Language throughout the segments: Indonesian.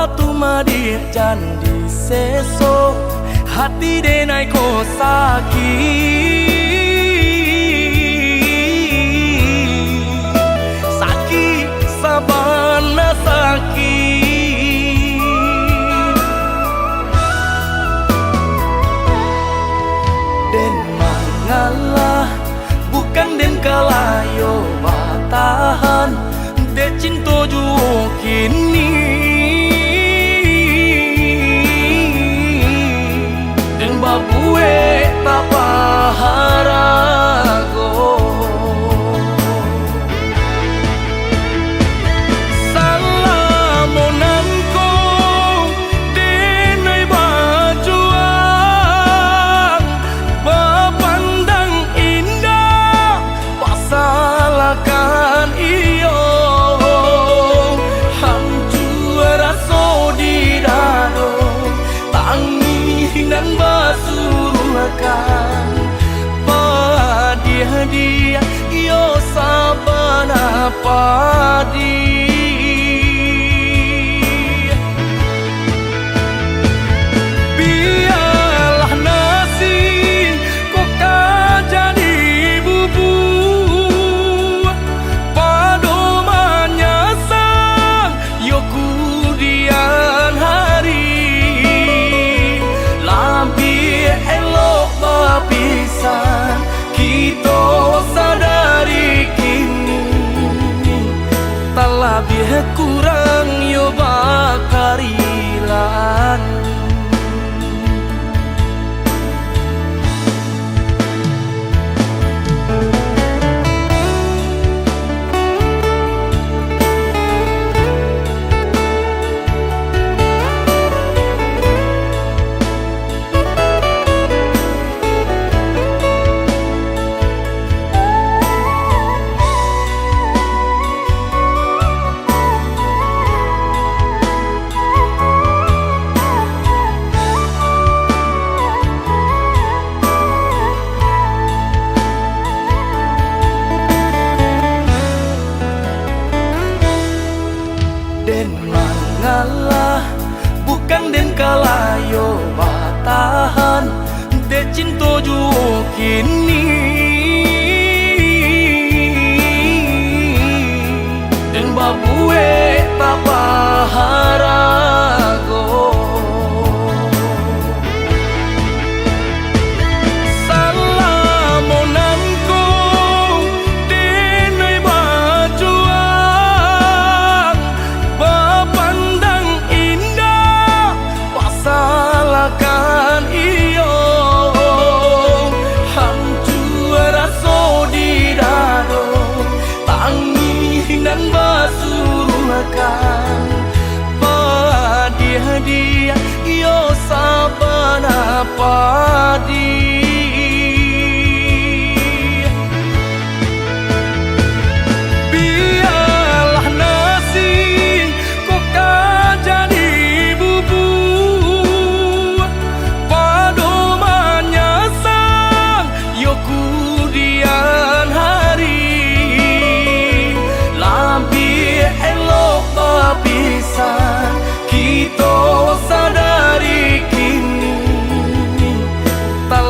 batu madir jandi seso hati denai ko sakit sabana sakit den mangalah bukan den kalayo batahan de cinta juo kini den babue tak paharago salamonanko denai bajuang bapandang indah pasalakan iyo dan basuruhkan padi-hadiah yo sabana padi biarlah nasi kok jadi bubur padomannya sang yo kudian hari elok bapisan kita sadari kini tak lebih kurang yo bakarilan den mangalah bukan den kalayo batahan de cinta juo kini den babue tak paharago salamonanko denai bajuang bapandang indah pasalakan iyo hancur rasa di dado tangi dan basuruhkan padi-hadiah yo sabana padi biarlah nasi kok jadi bubur padomannya sang yo kudian hari lebih elok bapisan kita sadari kini tak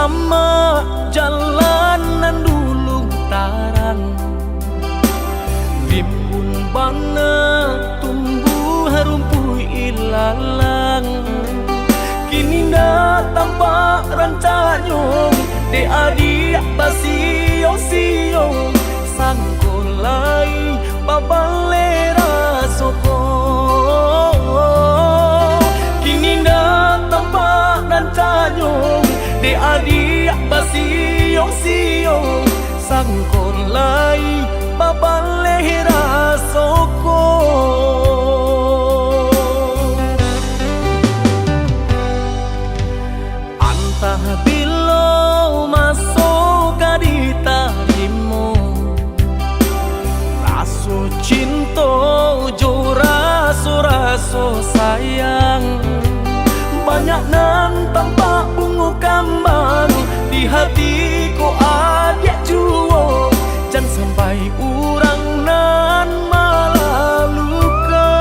sama jalanan dulu taran, rimbun bana tumbuh rumput ilalang. Kini dah tampak rancanyong de adik basio-sio sangkolai babalera soko. Kini dah tampak rancanyong de adik basio-sio sangkolai babalera soko. Antah bilo masuk di talimu, raso cinta jo raso sayang. Banyak nan tampak bunga kambang di hatiku adik juo, jangan sampai urang nan malah luka.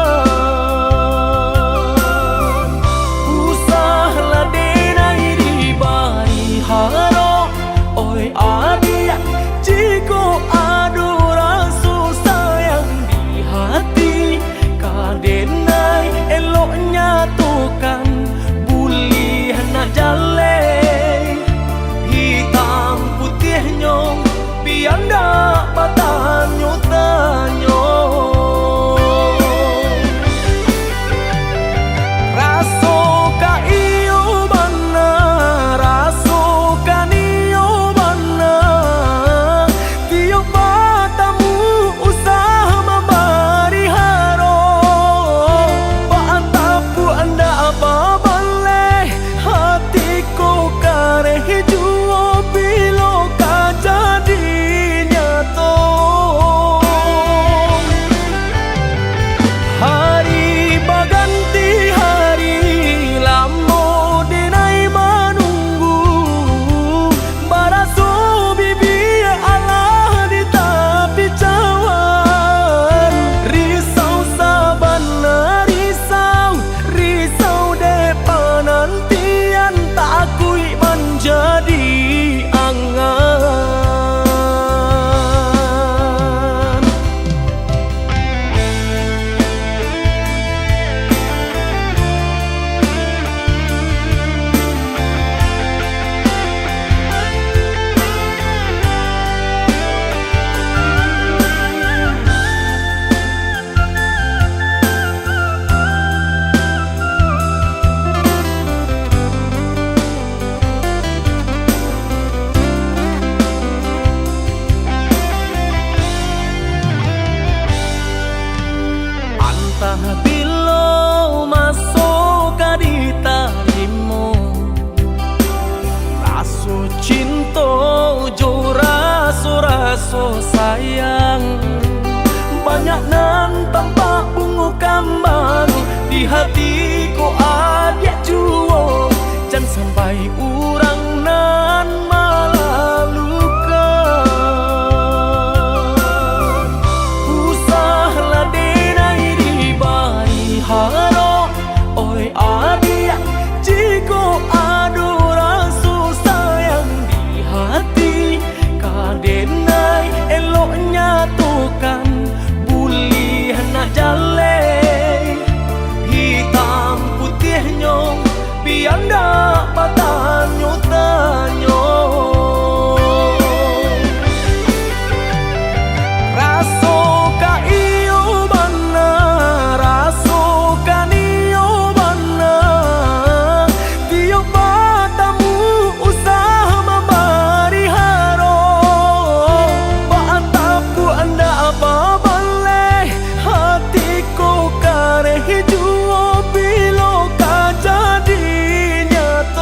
Usahlah denai di bari haro, oi adik jiko adu rasu sayang di hati. Kadenai eloknya tukan buli hana jale, hitam putih nyong pianda patanyo tanyo. Raso ka iyo bana, raso ka niyo bana, tiyo patamu usah mabari haro. Paantapu anda apa baleh, hatiku kareh juo bilo ka jadi nyato. Hari baganti hari lamo denai menunggu, baraso bibi Allah di tepi cawan. Risau sabana risau depan nantian tak akui menjadi angan. Antah bilo masuk di talimu, raso cinta jo raso sayang. Banyak nan tampak bunga kambang di hatiku adik juo, jangan sampai urang nan malah luka. Usahlah denai di bari haro, oi adik jiko adu rasu sayang di hati. Kadenai eloknya tukan buli hana jale, hitam putih nyong pianda patanyo tanyo. Raso ka iyo bana, raso ka niyo bana, tiyo patamu usah mabari haro. Paantapu anda apa baleh, hatiku kareh juo bilo ka jadi nyato.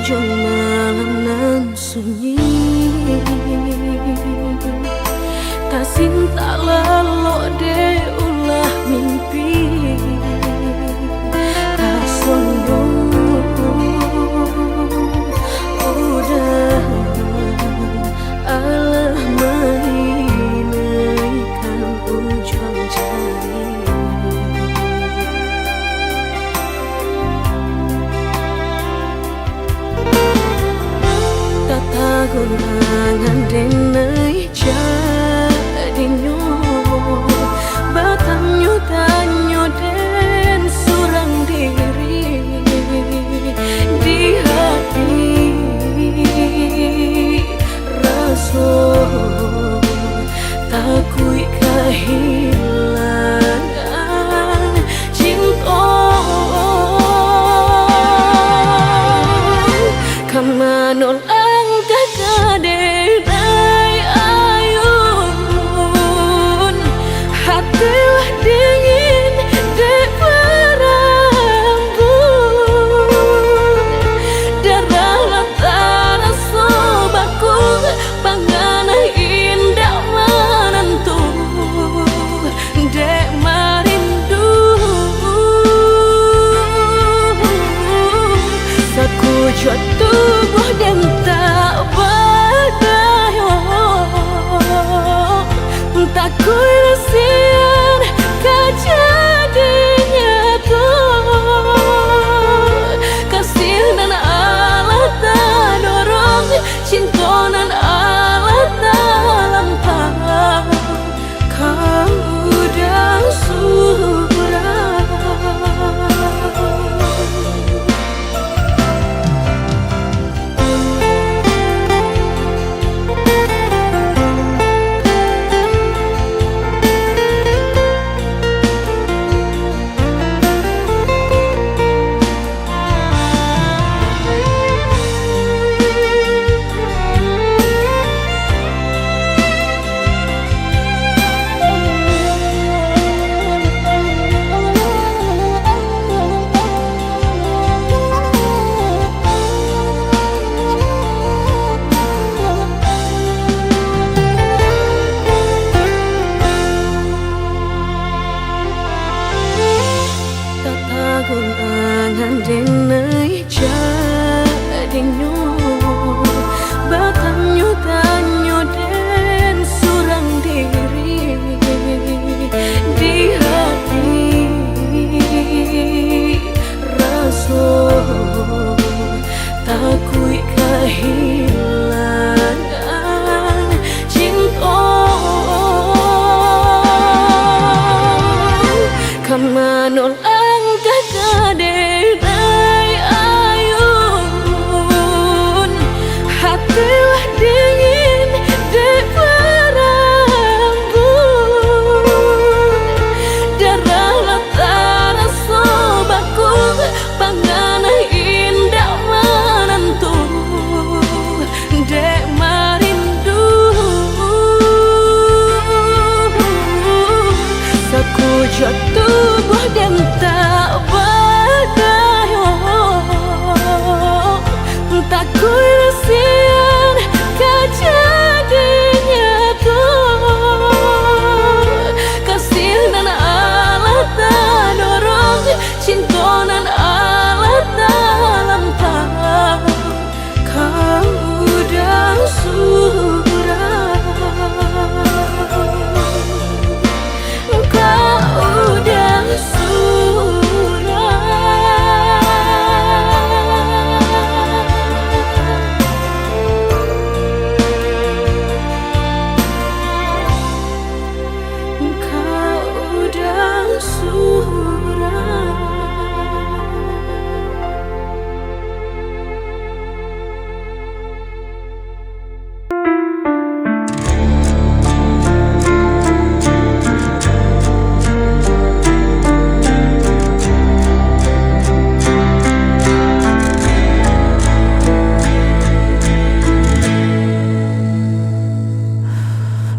ujung malam nan sunyi, tak sinta lelo de ulah mimpi, tak sombong udah Allah menginaikan ujung jari. Gurangan denai jadi nyo batanyo tanyo den surang diri di hati raso takui kehilangan cinta kamanol tubuh dan tak berdaya, tak kurasian kejadiannya tuh kasih dan Allah tak dorong cinta dan Allah tak lampau. Kau udah surah, kau udah surah. Kau udah surah.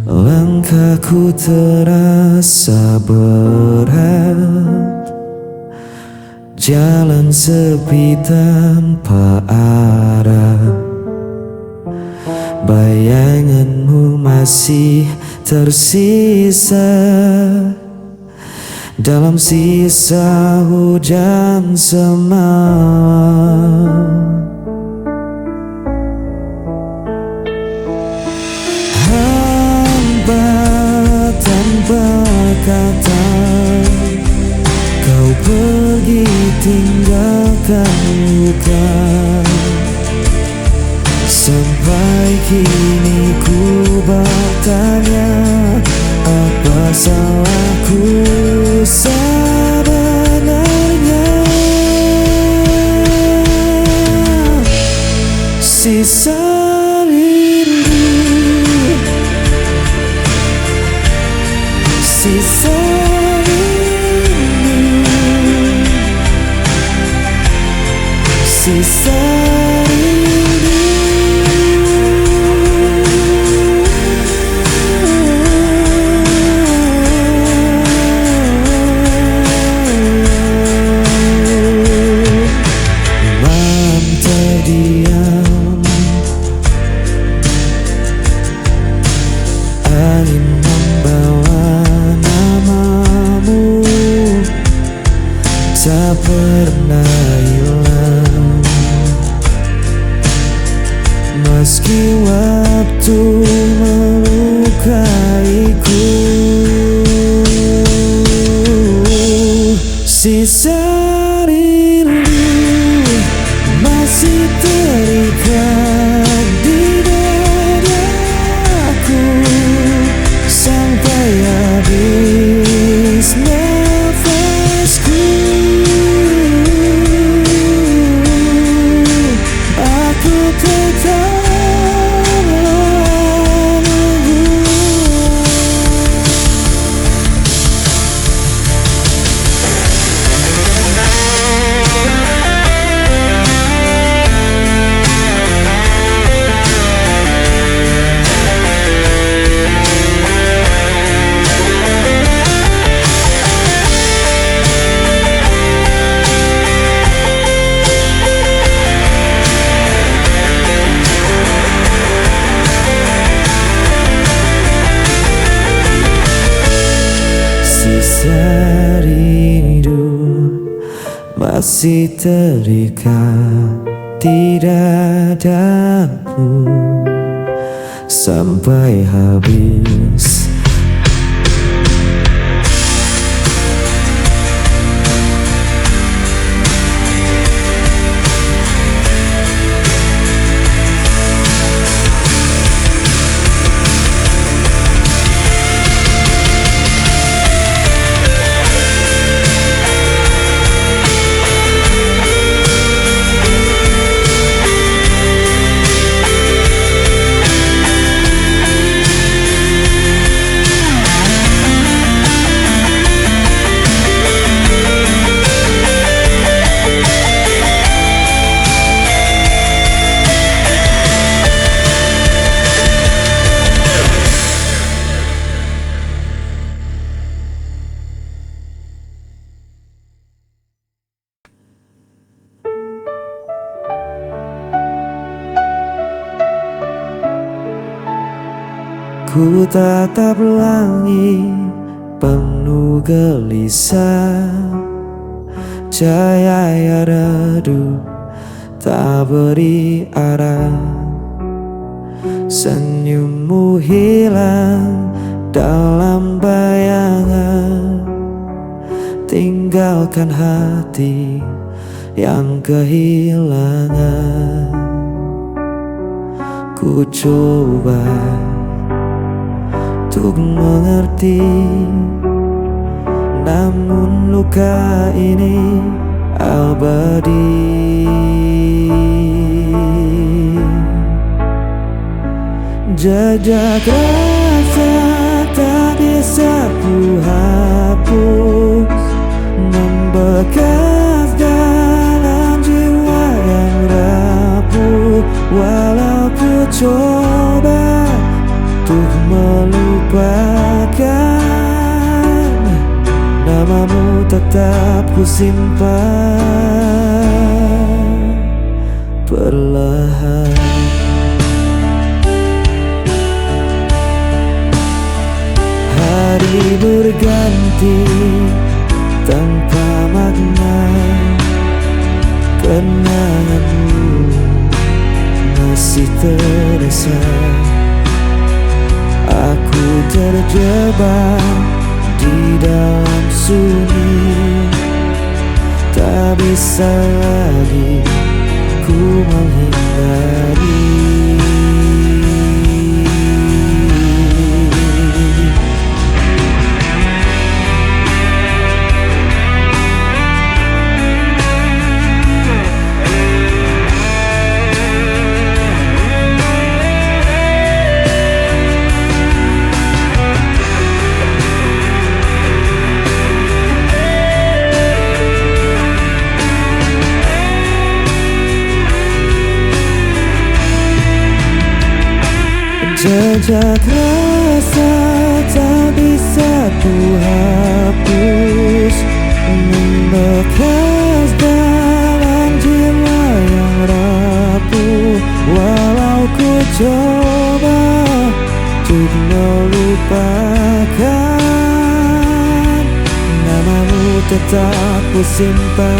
Langkahku terasa berat, jalan sepi tanpa arah. Bayanganmu masih tersisa dalam sisa hujan semalam. Tanpa kata kau pergi tinggalkan luka, sampai kini ku bertanya, apa salahku sebenarnya? Sisa sisa rindu, sisa rindu. Malam terdiam, angin membawa tak pernah hilang, meski waktu melukaiku. Sisa rindu masih terikat di dadaku sampai habis nafasku. Aku tetap menunggu. Sisa rindu masih terikat di dadaku sampai habis. Ku tatap langit penuh gelisah, cahaya redup tak beri arah. Senyummu hilang dalam bayangan, tinggalkan hati yang kehilangan. Ku coba untuk mengerti, namun luka ini abadi. Jejak rasa tak bisa ku hapus, membekas dalam jiwa yang rapuh. Walau ku coba untuk melupakan, namamu tetap ku simpan perlahan. Hari berganti tanpa makna, kenanganmu masih terasa. Aku terjebak di dalam sunyi, tak bisa lagi ku menghindari. Jejak rasa tak bisa ku hapus, membekas dalam jiwa yang rapuh. Walau ku coba untuk melupakan, namamu tetap ku simpan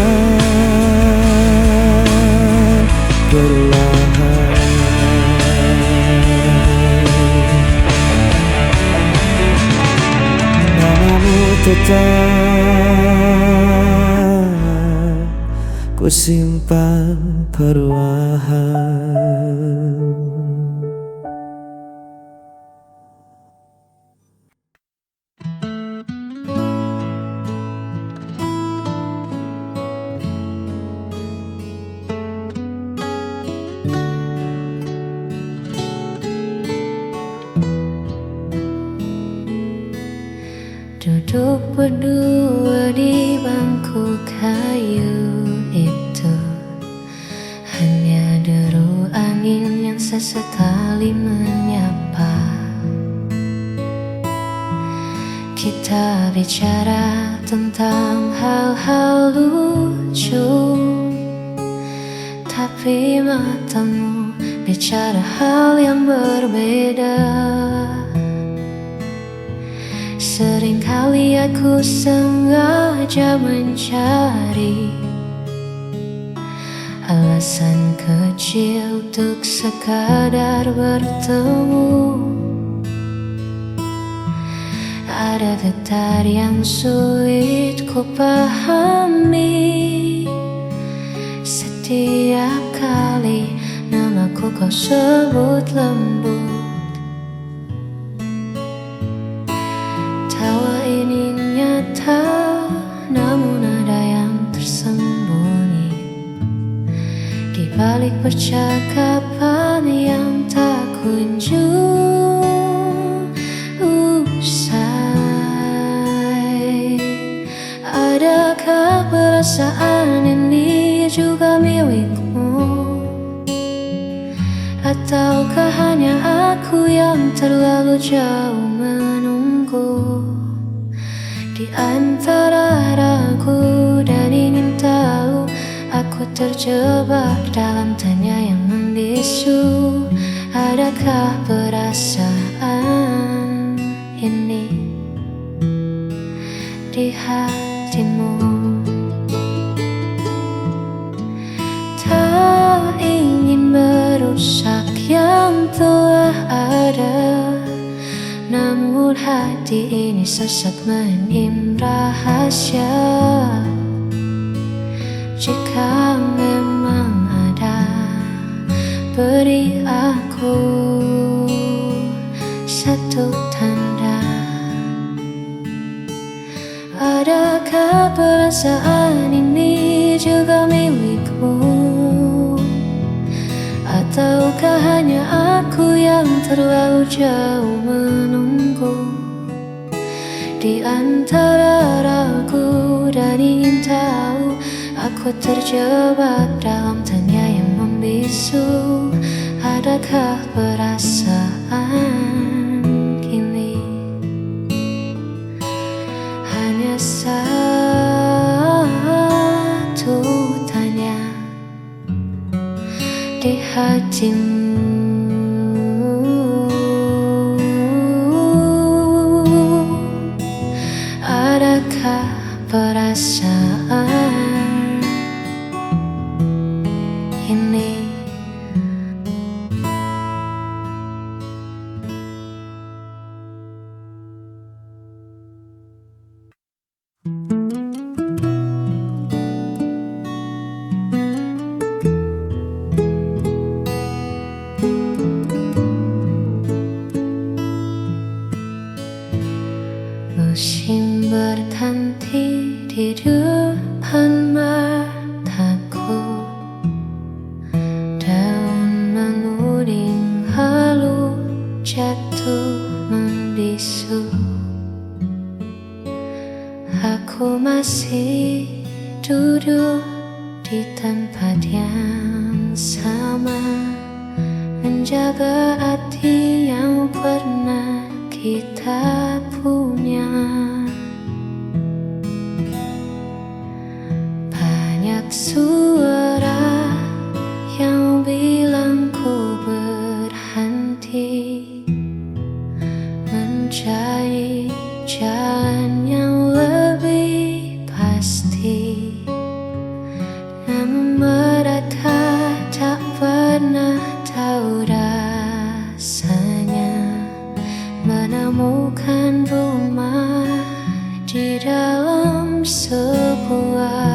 perlahan. Tetap ku simpan perlahan. Duduk berdua di bangku kayu itu, hanya deru angin yang sesekali menyapa. Kita bicara tentang hal-hal lucu, tapi matamu bicara hal yang berbeda. Seringkali aku sengaja mencari alasan kecil untuk sekadar bertemu. Ada getar yang sulit ku pahami setiap kali namaku kau sebut lembut. Tawa ini nyata, namun ada yang tersembunyi di balik percakapan yang tak kunjung usai. Adakah perasaan ini juga milikmu? Ataukah hanya aku yang terlalu jauh menunggu? Di antara ragu dan ingin tahu, aku terjebak dalam tanya yang membisu. Adakah perasaan ini di hatimu. Tak ingin merusak yang telah ada, namun hati ini sesat menyimpan rahasia. Jika memang ada, beri aku satu tanda. Adakah perasaan ini juga milikmu? Ataukah hanya aku yang terlalu jauh menunggu? Di antara ragu dan ingin tahu, aku terjebak dalam tanya yang membisu. Adakah perasaan kini hanya satu tanya di hatimu? Adakah perasaan ini? Musim berganti di depan mataku, daun menguning lalu jatuh membisu. Aku masih duduk di tempat yang sama, menjaga hati yang pernah kita punya. Banyak suara yang bilang ku berhenti, mencari jalan yang lebih pasti. Namun mereka tak pernah tahu rasanya menemukan rumah di dalam sebuah